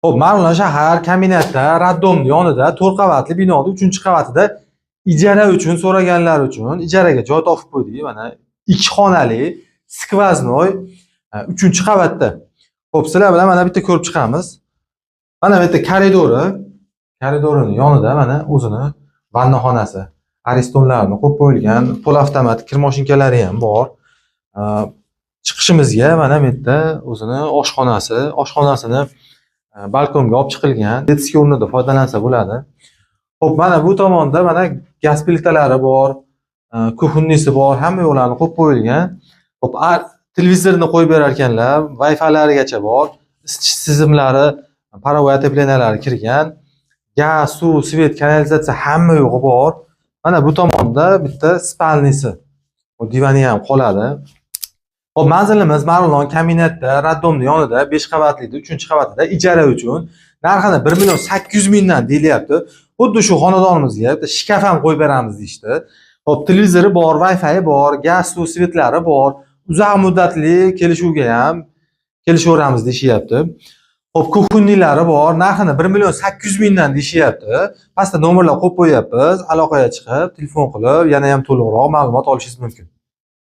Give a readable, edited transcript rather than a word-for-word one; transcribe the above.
Xo'p, Marg'ilon shahar kombinatda Raddomni yonida 4 qavatli binoda 3-qavatida ijara uchun so'raganlar uchun ijaraga joy topib qo'ydik. Mana 2 xonali skvoznoy 3-qavatda. Xo'p, sizlar bilan mana bitta ko'rib chiqamiz. Mana bu yerda koridorining yonida mana o'zini vannaxonasi, aristonlarni qo'yib qo'yilgan, pol avtomat kir mashinkalari ham bor. Chiqishimizga mana bu yerda o'zini oshxonasini balkonga olib chiqilgan. Detskiy o'rnida foydalansa bo'ladi. Xo'p, mana bu tomonda mana gaz plitalari bor, kuxunnisi bor, hamma yo'qlarni qo'yib qo'yilgan. Xo'p, televizorni qo'yib berar ekanlar, Wi-Fi'larigacha bor, isitish tizimlari, parovoy otepleniyalari kirgan. Gaz, suv, svet, kanalizatsiya hamma yo'g'i bor. Mana bu tomonda bitta spalnisi. O divani ham qoladi. Xo'p, manzilimiz Marg'ilon kombinatda Raddomni yonida 5 qavatli 3-qavatida ijara uchun narxini 1.800.000 dan deyilyapti. Xuddi shu xonadonimizga bitta shkaf ham qo'yib beramiz deyshti. Xo'p, televizori bor, Wi-Fi bor, gaz, suv, svetlari bor. Uzoq muddatli kelishuvga ham kelishaveramiz deyishyapti. Xo'p, kuxunnilari bor, narxini 1.800.000 dan deyishyapti. Pastda nomerlar qo'yib qo'yapmiz. Aloqaga chiqib, telefon qilib, yana ham to'liqroq ma'lumot olishingiz mumkin.